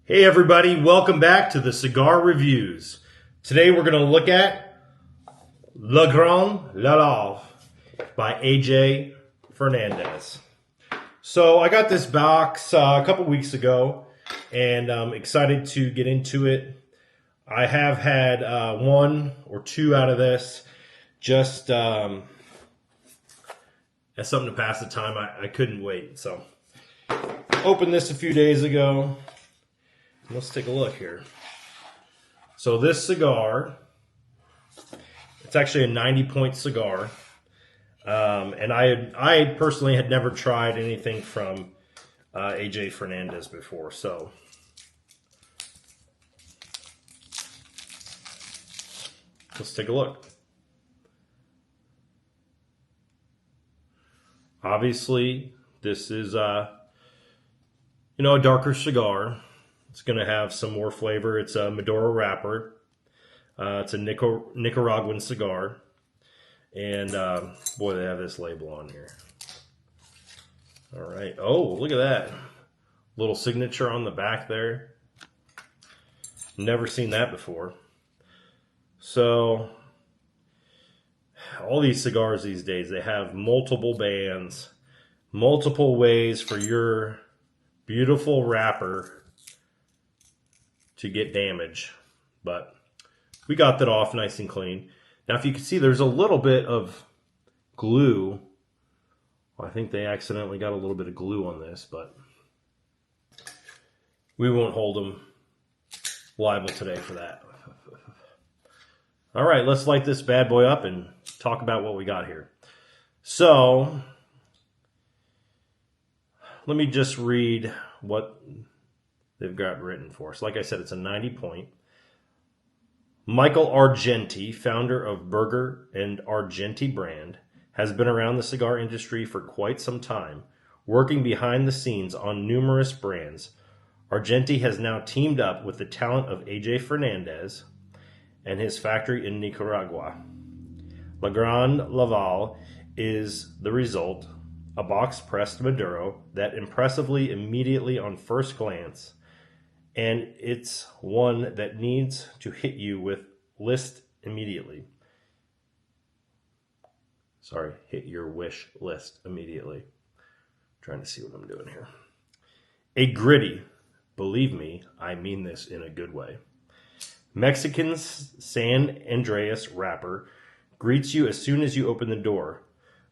Hey everybody, welcome back to the Cigar Reviews. Today we're going to look at La Gran Llave by AJ Fernandez. So I got this box a couple weeks ago and I'm excited to get into it. I have had one or two out of this just as something to pass the time. I couldn't wait. So opened this a few days ago. Let's take a look here. So this cigar, it's actually a 90-point cigar. And I personally had never tried anything from AJ Fernandez before. So let's take a look. Obviously, this is a darker cigar. It's going to have some more flavor. It's a Maduro wrapper. It's a Nicaraguan cigar. And boy, they have this label on here. All right. Oh, look at that. Little signature on the back there. Never seen that before. So, all these cigars these days, they have multiple bands, multiple ways for your beautiful wrapper to get damage, but we got that off nice and clean. Now, if you can see, there's a little bit of glue. Well, I think they accidentally got a little bit of glue on this, but we won't hold them liable today for that. All right, let's light this bad boy up and talk about what we got here. So, let me just read what they've got written for us. Like I said, it's a 90-point. Michael Argenti, founder of Burger and Argenti brand, has been around the cigar industry for quite some time, working behind the scenes on numerous brands. Argenti has now teamed up with the talent of AJ Fernandez and his factory in Nicaragua. La Gran Llave is the result, a box-pressed Maduro that impressively immediately on first glance, and it's one that needs to hit you with list immediately. Sorry, hit your wish list immediately. Trying to see what I'm doing here. A gritty, believe me, I mean this in a good way, Mexican San Andreas wrapper greets you as soon as you open the door,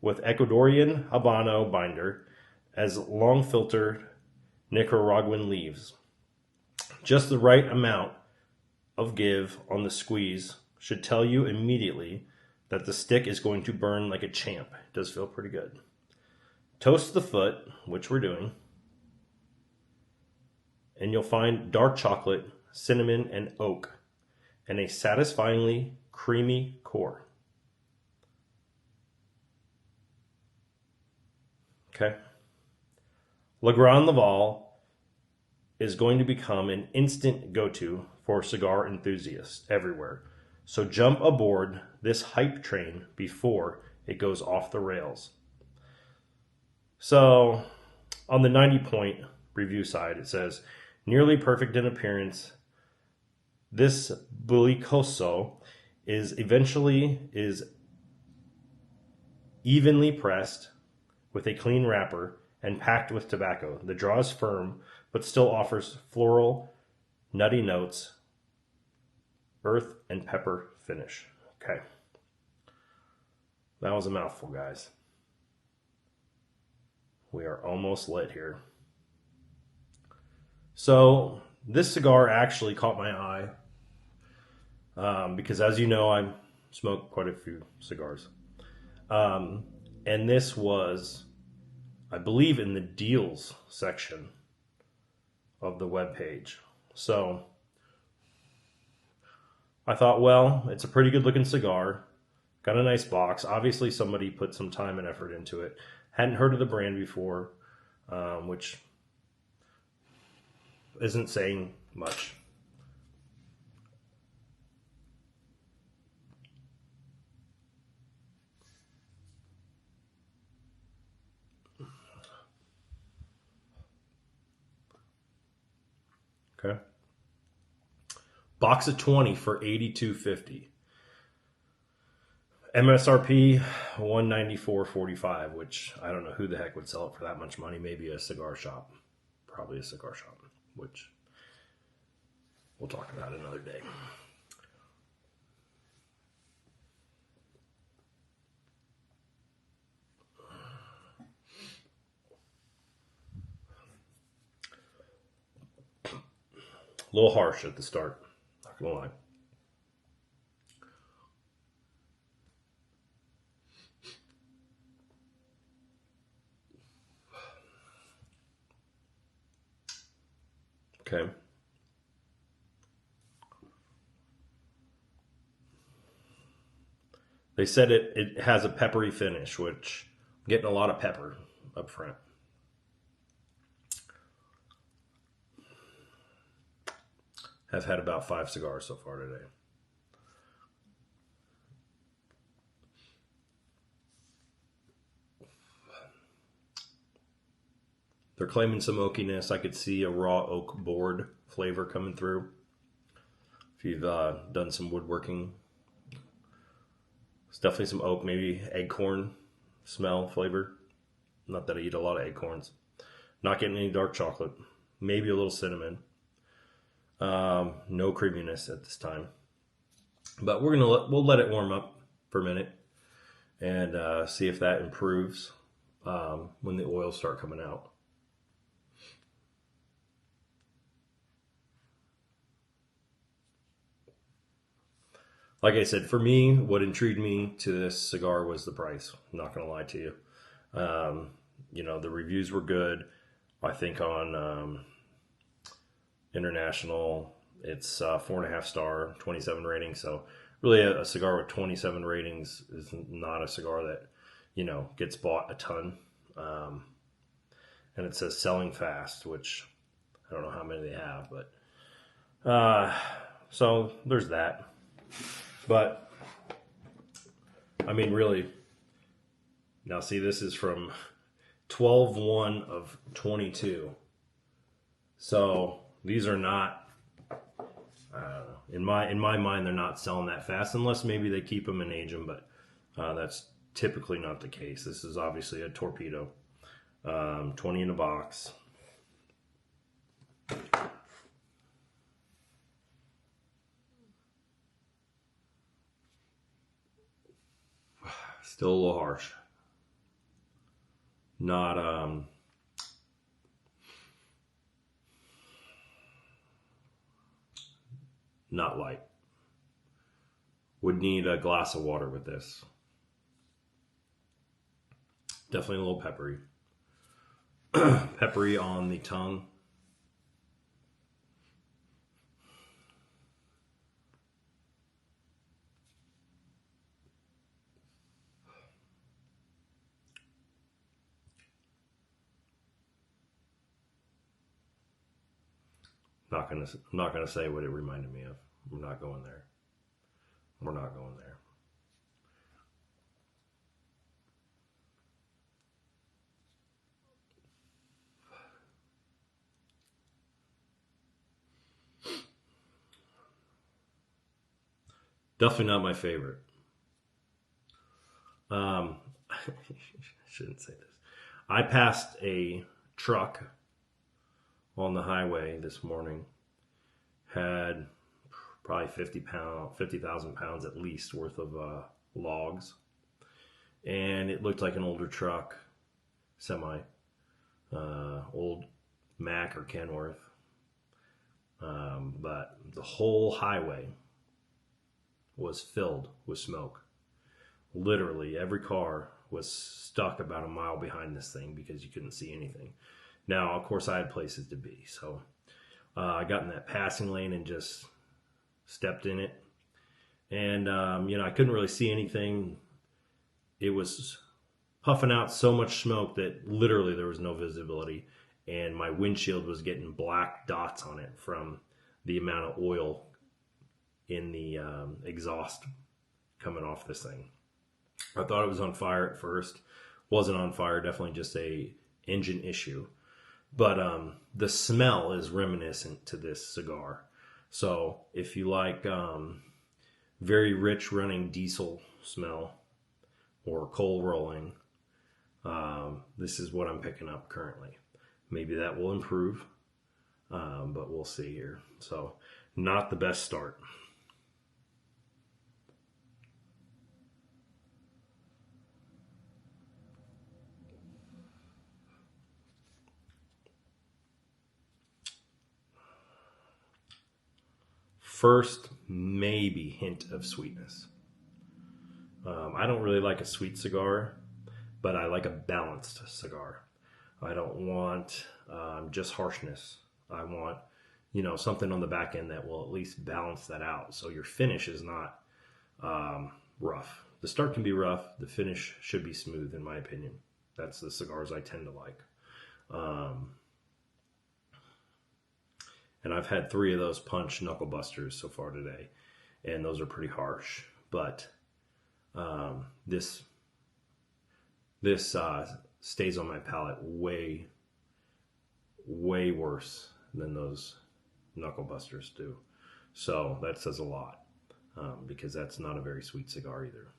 with Ecuadorian Habano binder as long filtered Nicaraguan leaves. Just the right amount of give on the squeeze should tell you immediately that the stick is going to burn like a champ. It does feel pretty good. Toast the foot, which we're doing, and you'll find dark chocolate, cinnamon, and oak, and a satisfyingly creamy core. Okay. La Gran Llave is going to become an instant go-to for cigar enthusiasts everywhere. So jump aboard this hype train before it goes off the rails. So on the 90-point review side, it says, nearly perfect in appearance, this Belicoso is evenly pressed with a clean wrapper and packed with tobacco. The draw is firm, but still offers floral, nutty notes, earth, and pepper finish. Okay. That was a mouthful, guys. We are almost lit here. So, this cigar actually caught my eye because, as you know, I smoke quite a few cigars. And this was, I believe, in the deals section of the webpage. So I thought, well, it's a pretty good looking cigar. Got a nice box. Obviously, somebody put some time and effort into it. Hadn't heard of the brand before, which isn't saying much. Okay. Box of 20 for $82.50. MSRP $194.45, which I don't know who the heck would sell it for that much money. Maybe a cigar shop. Probably a cigar shop, which we'll talk about another day. A little harsh at the start, not gonna lie. Okay. They said it has a peppery finish, which I'm getting a lot of pepper up front. Have had about 5 cigars so far today. They're claiming some oakiness. I could see a raw oak board flavor coming through. If you've done some woodworking, it's definitely some oak, maybe acorn smell flavor. Not that I eat a lot of acorns. Not getting any dark chocolate. Maybe a little cinnamon. No creaminess at this time. But we'll let it warm up for a minute and see if that improves when the oils start coming out. Like I said, for me, what intrigued me to this cigar was the price. I'm not going to lie to you. The reviews were good. I think on International, it's 4.5 star, 27 rating. So really a cigar with 27 ratings is not a cigar that, gets bought a ton. And it says selling fast, which I don't know how many they have, but so there's that. But I mean, really, now see, this is from 12/1 of 22. So these are not, I don't know, in my mind, they're not selling that fast, unless maybe they keep them and age them, but that's typically not the case. This is obviously a torpedo, 20 in a box. Still a little harsh. Not not light. Would need a glass of water with this. Definitely a little peppery. Peppery on the tongue. I'm not gonna say what it reminded me of. We're not going there. We're not going there. Definitely not my favorite. I shouldn't say this. I passed a truck on the highway this morning. Had probably 50,000 pounds at least worth of logs. And it looked like an older truck, semi, old Mack or Kenworth. But the whole highway was filled with smoke. Literally every car was stuck about a mile behind this thing because you couldn't see anything. Now, of course, I had places to be, so I got in that passing lane and just stepped in it. And, I couldn't really see anything. It was puffing out so much smoke that literally there was no visibility. And my windshield was getting black dots on it from the amount of oil in the exhaust coming off this thing. I thought it was on fire at first. Wasn't on fire, definitely just a engine issue. But the smell is reminiscent to this cigar. So if you like very rich running diesel smell or coal rolling, this is what I'm picking up currently. Maybe that will improve, but we'll see here. So not the best start. First, maybe hint of sweetness. I don't really like a sweet cigar, but I like a balanced cigar. I don't want just harshness. I want, something on the back end that will at least balance that out. So your finish is not rough. The start can be rough. The finish should be smooth, in my opinion. That's the cigars I tend to like. And I've had 3 of those punch knuckle busters so far today, and those are pretty harsh. But this stays on my palate way worse than those knuckle busters do. So that says a lot, because that's not a very sweet cigar either.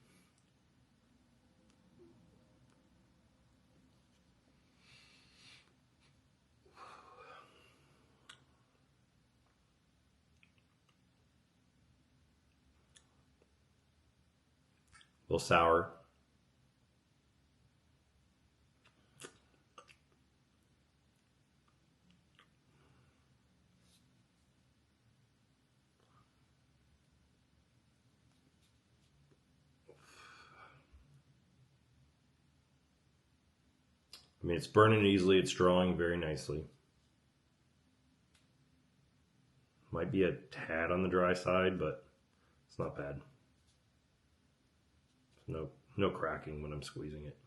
A little sour. I mean, it's burning easily. It's drawing very nicely. Might be a tad on the dry side, but it's not bad. No cracking when I'm squeezing it.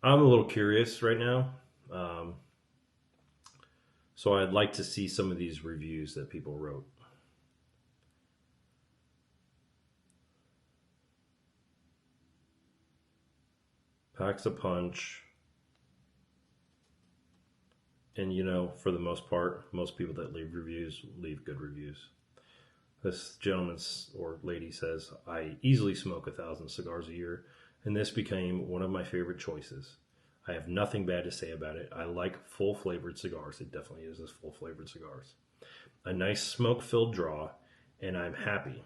I'm a little curious right now. So I'd like to see some of these reviews that people wrote. Packs a punch. And for the most part, most people that leave reviews leave good reviews. This gentleman or lady says, I easily smoke 1,000 cigars a year, and this became one of my favorite choices. I have nothing bad to say about it. I like full flavored cigars. It definitely is this full flavored cigars. A nice smoke filled draw, and I'm happy.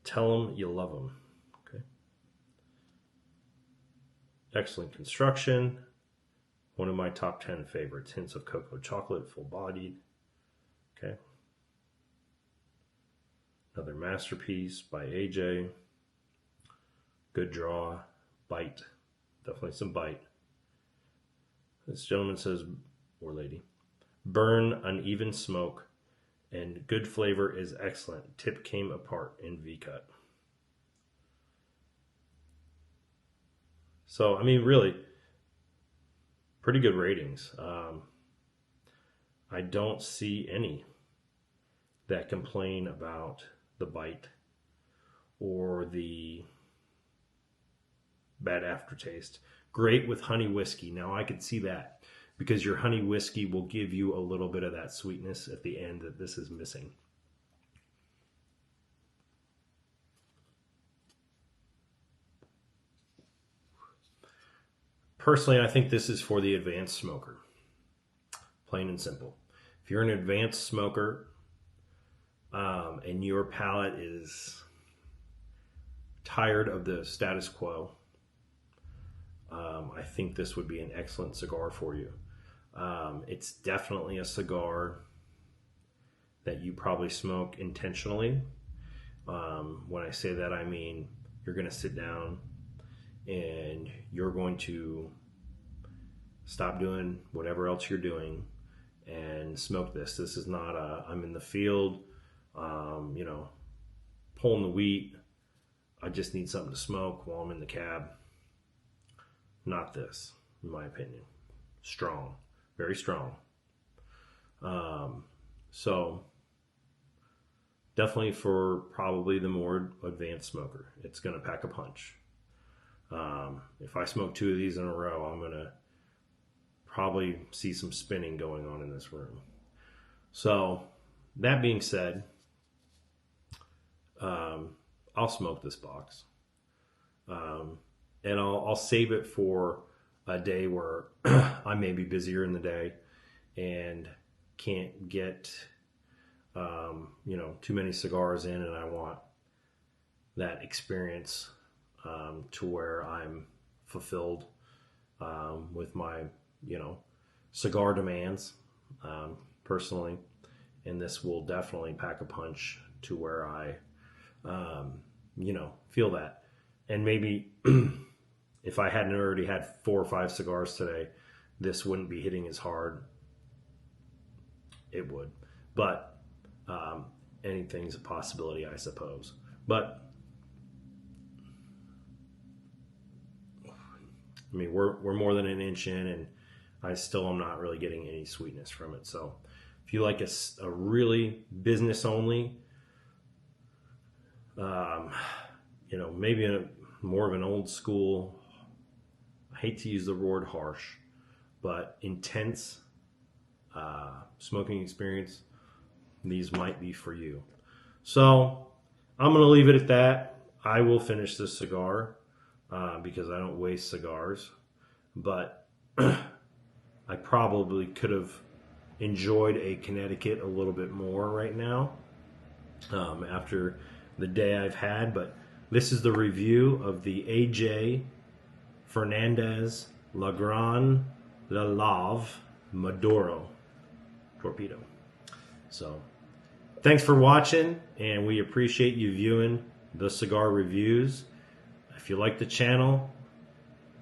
Tell them you love them. Okay. Excellent construction. One of my top 10 favorites. Hints of cocoa chocolate, full bodied. Okay. Another masterpiece by AJ. Good draw. Bite. Definitely some bite. This gentleman says, or lady, burn, uneven smoke, and good flavor is excellent. Tip came apart in V-cut. So, I mean, really, pretty good ratings. I don't see any that complain about the bite or the bad aftertaste. Great with honey whiskey. Now I could see that, because your honey whiskey will give you a little bit of that sweetness at the end that this is missing. Personally, I think this is for the advanced smoker. Plain and simple. If you're an advanced smoker and your palate is tired of the status quo, I think this would be an excellent cigar for you. It's definitely a cigar that you probably smoke intentionally. When I say that, I mean you're going to sit down and you're going to stop doing whatever else you're doing and smoke this. This is not I'm in the field, pulling the wheat. I just need something to smoke while I'm in the cab. Not this, in my opinion. Strong, very strong. So definitely for probably the more advanced smoker. It's going to pack a punch. If I smoke 2 of these in a row, I'm going to probably see some spinning going on in this room. So that being said, I'll smoke this box. And I'll save it for a day where I may be busier in the day and can't get, too many cigars in, and I want that experience to where I'm fulfilled with my, cigar demands personally. And this will definitely pack a punch to where I, feel that. And maybe if I hadn't already had 4 or 5 cigars today, this wouldn't be hitting as hard. It would. But anything's a possibility, I suppose. But I mean, we're more than an inch in, and I still am not really getting any sweetness from it. So if you like a really business only, maybe more of an old school, I hate to use the word harsh, but intense smoking experience, these might be for you. So I'm going to leave it at that. I will finish this cigar because I don't waste cigars, but I probably could have enjoyed a Connecticut a little bit more right now after the day I've had. But this is the review of the AJ Fernandez La Gran Llave Maduro torpedo. So thanks for watching, and we appreciate you viewing the cigar reviews. If you like the channel,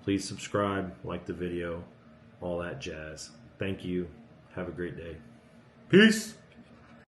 please subscribe, like the video, all that jazz. Thank you. Have a great day. Peace.